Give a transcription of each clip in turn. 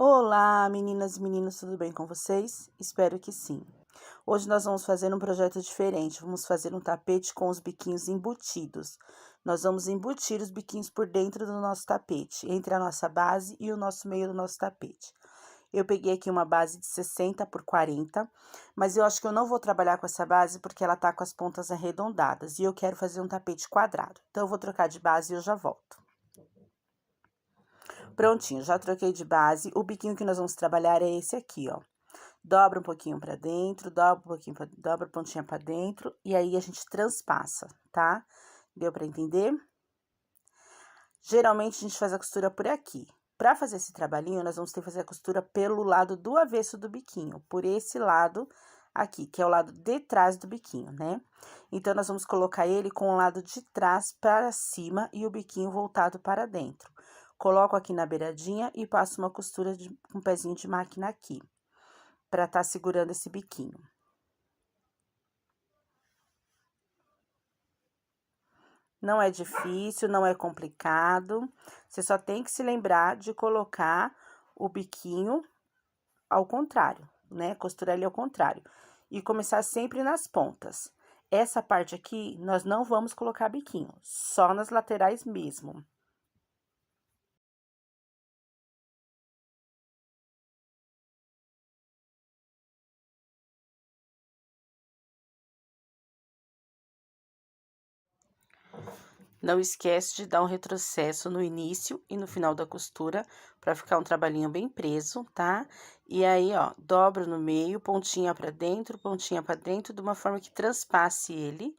Olá, meninas e meninos, tudo bem com vocês? Espero que sim. Hoje nós vamos fazer um projeto diferente. Vamos fazer um tapete com os biquinhos embutidos. Nós vamos embutir os biquinhos por dentro do nosso tapete, entre a nossa base e o nosso meio do nosso tapete. Eu peguei aqui uma base de 60 por 40, mas eu acho que eu não vou trabalhar com essa base porque ela tá com as pontas arredondadas e eu quero fazer um tapete quadrado. Então, eu vou trocar de base e eu já volto. Prontinho, já troquei de base. O biquinho que nós vamos trabalhar é esse aqui, ó. Dobra um pouquinho pra dentro, dobra um pouquinho, dobra a pontinha pra dentro, e aí a gente transpassa, tá? Deu pra entender? Geralmente, a gente faz a costura por aqui. Pra fazer esse trabalhinho, nós vamos ter que fazer a costura pelo lado do avesso do biquinho, por esse lado aqui, que é o lado de trás do biquinho, né? Então, nós vamos colocar ele com o lado de trás para cima e o biquinho voltado para dentro. Coloco aqui na beiradinha e passo uma costura com um pezinho de máquina aqui, para tá segurando esse biquinho. Não é difícil, não é complicado, você só tem que se lembrar de colocar o biquinho ao contrário, né? Costurar ele ao contrário. E começar sempre nas pontas. Essa parte aqui, nós não vamos colocar biquinho, só nas laterais mesmo. Não esquece de dar um retrocesso no início e no final da costura, para ficar um trabalhinho bem preso, tá? E aí, ó, dobro no meio, pontinha pra dentro, de uma forma que transpasse ele.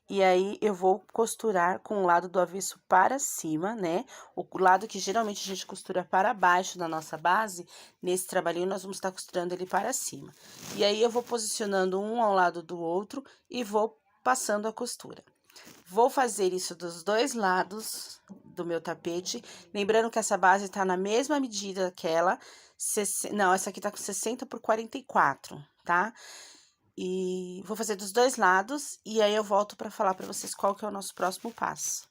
E aí, eu vou costurar com o lado do avesso para cima, né? O lado que geralmente a gente costura para baixo da nossa base, nesse trabalhinho nós vamos estar costurando ele para cima. E aí, eu vou posicionando um ao lado do outro e vou passando a costura. Vou fazer isso dos dois lados do meu tapete, lembrando que essa base tá na mesma medida que ela, não, essa aqui tá com 60 por 44, tá? E vou fazer dos dois lados, e aí eu volto pra falar pra vocês qual que é o nosso próximo passo.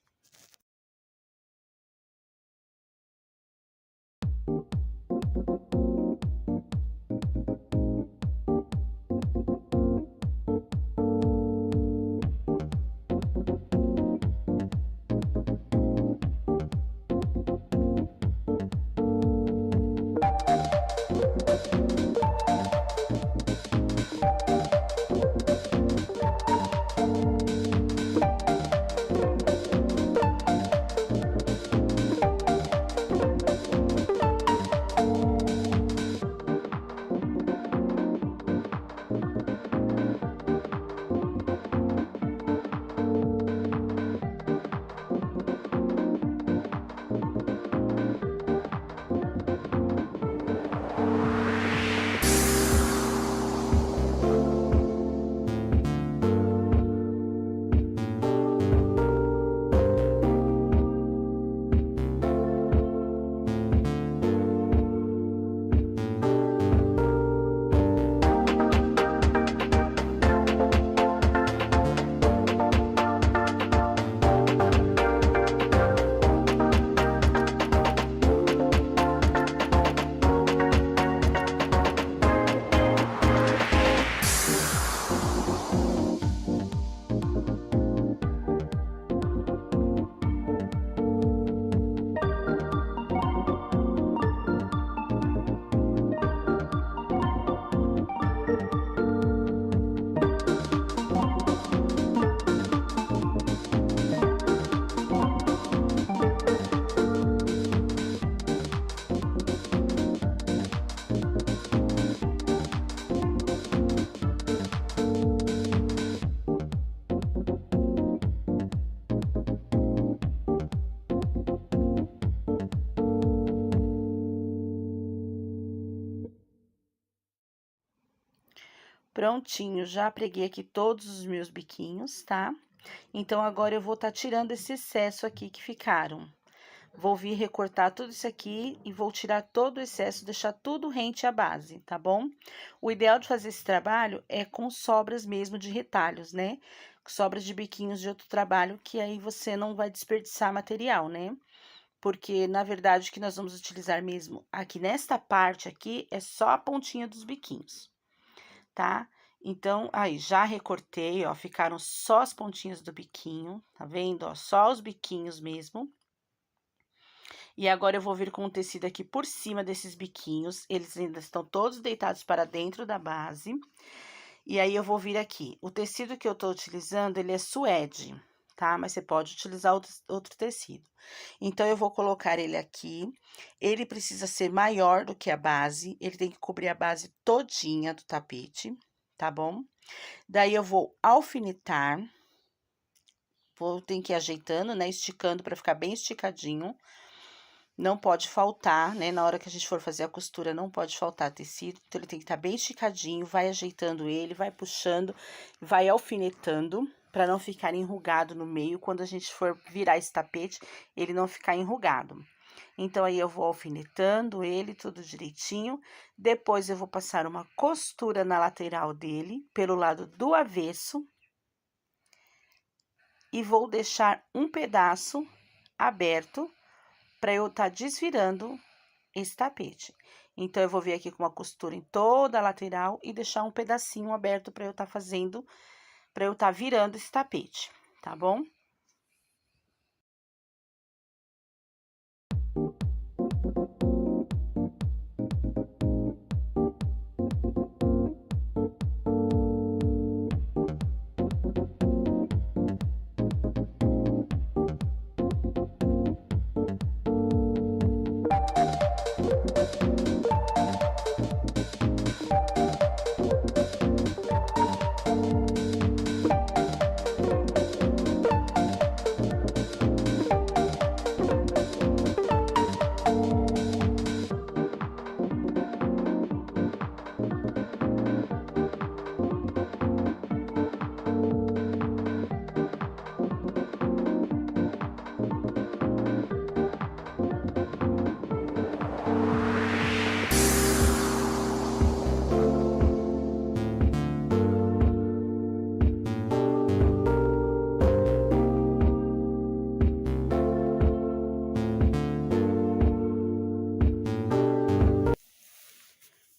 Prontinho, já preguei aqui todos os meus biquinhos, tá? Então, agora eu vou estar tirando esse excesso aqui que ficaram. Vou vir recortar tudo isso aqui e vou tirar todo o excesso, deixar tudo rente à base, tá bom? O ideal de fazer esse trabalho é com sobras mesmo de retalhos, né? Sobras de biquinhos de outro trabalho, que aí você não vai desperdiçar material, né? porque, na verdade, o que nós vamos utilizar mesmo aqui nesta parte aqui, é só a pontinha dos biquinhos, tá? Então, aí, já recortei, ó, ficaram só as pontinhas do biquinho, tá vendo, ó? Só os biquinhos mesmo. E agora eu vou vir com o tecido aqui por cima desses biquinhos, eles ainda estão todos deitados para dentro da base. E aí, eu vou vir aqui, o tecido que eu tô utilizando, ele é suede, tá? Mas você pode utilizar outro tecido. Então, eu vou colocar ele aqui, ele precisa ser maior do que a base, ele tem que cobrir a base todinha do tapete, tá bom? Daí, eu vou alfinetar, ter que ir ajeitando, né, esticando para ficar bem esticadinho. Não pode faltar, né, na hora que a gente for fazer a costura, não pode faltar tecido, então ele tem que estar bem esticadinho, vai ajeitando ele, vai puxando, vai alfinetando, para não ficar enrugado no meio, quando a gente for virar esse tapete, ele não ficar enrugado. Então, aí, eu vou alfinetando ele tudo direitinho, depois eu vou passar uma costura na lateral dele, pelo lado do avesso, e vou deixar um pedaço aberto, para eu estar desvirando esse tapete. Então, eu vou vir aqui com uma costura em toda a lateral e deixar um pedacinho aberto para eu estar fazendo, para eu estar virando esse tapete, tá bom?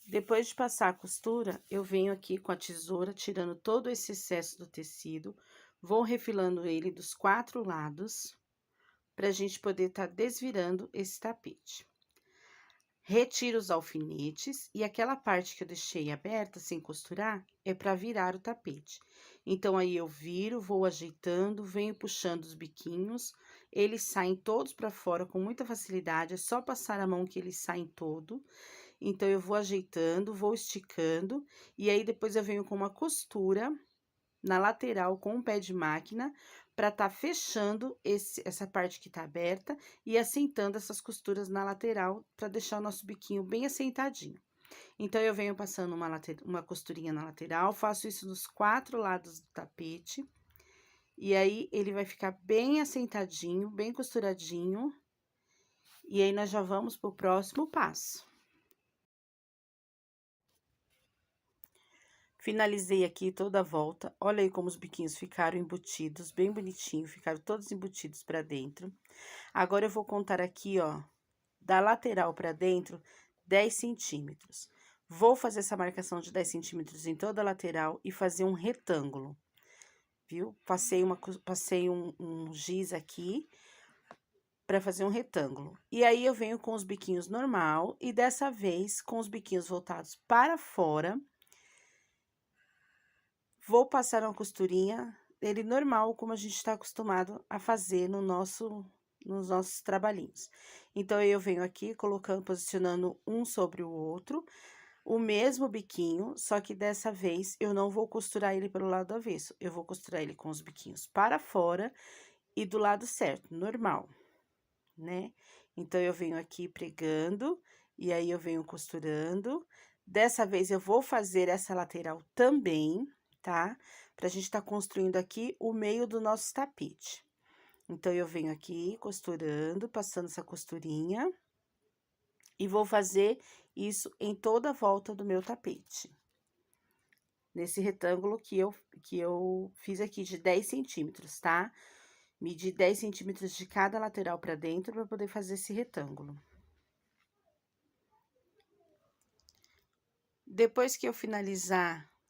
Depois de passar a costura, eu venho aqui com a tesoura, tirando todo esse excesso do tecido, vou refilando ele dos 4 lados, pra gente poder estar desvirando esse tapete. Retiro os alfinetes e aquela parte que eu deixei aberta, sem costurar, é pra virar o tapete. Então, aí, eu viro, vou ajeitando, venho puxando os biquinhos, eles saem todos pra fora com muita facilidade, é só passar a mão que eles saem todo. Então, eu vou ajeitando, vou esticando, e aí depois eu venho com uma costura na lateral com o pé de máquina, para tá fechando essa parte que tá aberta e assentando essas costuras na lateral, para deixar o nosso biquinho bem assentadinho. Então, eu venho passando uma costurinha na lateral, faço isso nos 4 lados do tapete, e aí, ele vai ficar bem assentadinho, bem costuradinho, e aí, nós já vamos pro próximo passo. Finalizei aqui toda a volta, olha aí como os biquinhos ficaram embutidos, bem bonitinho, ficaram todos embutidos pra dentro. Agora, eu vou contar aqui, ó, da lateral pra dentro, 10 centímetros. Vou fazer essa marcação de 10 centímetros em toda a lateral e fazer um retângulo, viu? Passei um giz aqui pra fazer um retângulo. E aí, eu venho com os biquinhos normal e dessa vez, com os biquinhos voltados para fora, vou passar uma costurinha dele normal, como a gente tá acostumado a fazer nos nossos trabalhinhos. Então, eu venho aqui colocando, posicionando um sobre o outro, o mesmo biquinho, só que dessa vez eu não vou costurar ele pelo lado avesso, eu vou costurar ele com os biquinhos para fora e do lado certo, normal, né? Então, eu venho aqui pregando, e aí eu venho costurando. Dessa vez, eu vou fazer essa lateral também, tá? Pra gente tá construindo aqui o meio do nosso tapete. Então, eu venho aqui costurando, passando essa costurinha, e vou fazer isso em toda a volta do meu tapete. Nesse retângulo que eu fiz aqui de 10 centímetros, tá? Medi 10 centímetros de cada lateral para dentro para poder fazer esse retângulo. Depois que eu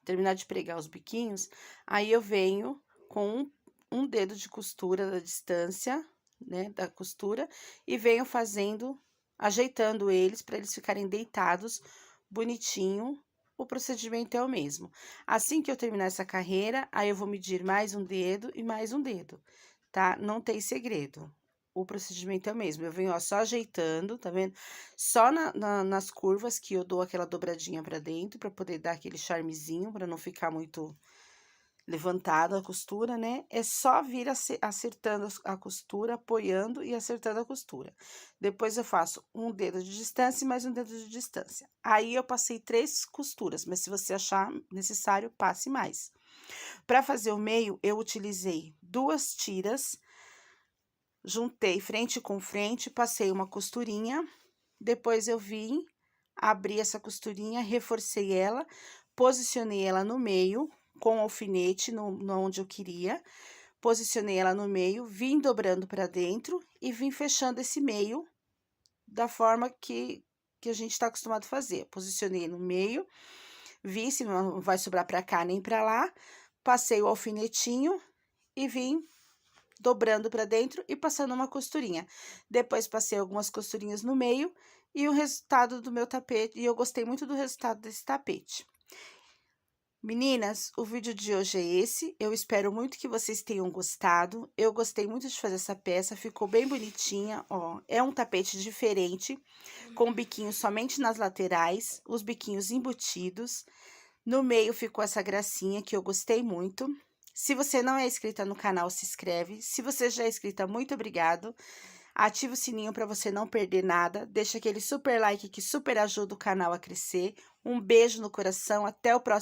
terminar de pregar os biquinhos, aí eu venho com um dedo de costura da distância, né, da costura, e venho ajeitando eles para eles ficarem deitados bonitinho. O procedimento é o mesmo. Assim que eu terminar essa carreira, aí eu vou medir mais um dedo e mais um dedo, tá? Não tem segredo. O procedimento é o mesmo. Eu venho, ó, só ajeitando, tá vendo? Só nas curvas que eu dou aquela dobradinha pra dentro, pra poder dar aquele charmezinho, pra não ficar muito levantada a costura, né? É só vir acertando a costura, apoiando e acertando a costura. Depois eu faço um dedo de distância e mais um dedo de distância. Aí eu passei 3 costuras, mas se você achar necessário, passe mais. Para fazer o meio, eu utilizei 2 tiras, juntei frente com frente, passei uma costurinha, depois eu vim, abri essa costurinha, reforcei ela, posicionei ela no meio, com o alfinete, onde eu queria, posicionei ela no meio, vim dobrando para dentro e vim fechando esse meio da forma que a gente tá acostumado a fazer. Posicionei no meio, vi se não vai sobrar para cá nem para lá, passei o alfinetinho e vim dobrando para dentro e passando uma costurinha. Depois passei algumas costurinhas no meio e o resultado do meu tapete, e eu gostei muito do resultado desse tapete. Meninas, o vídeo de hoje é esse. Eu espero muito que vocês tenham gostado. Eu gostei muito de fazer essa peça, ficou bem bonitinha, ó. É um tapete diferente, com biquinhos somente nas laterais, os biquinhos embutidos. No meio ficou essa gracinha que eu gostei muito. Se você não é inscrita no canal, se inscreve. Se você já é inscrita, muito obrigado. Ativa o sininho para você não perder nada. Deixa aquele super like que super ajuda o canal a crescer. Um beijo no coração. Até o próximo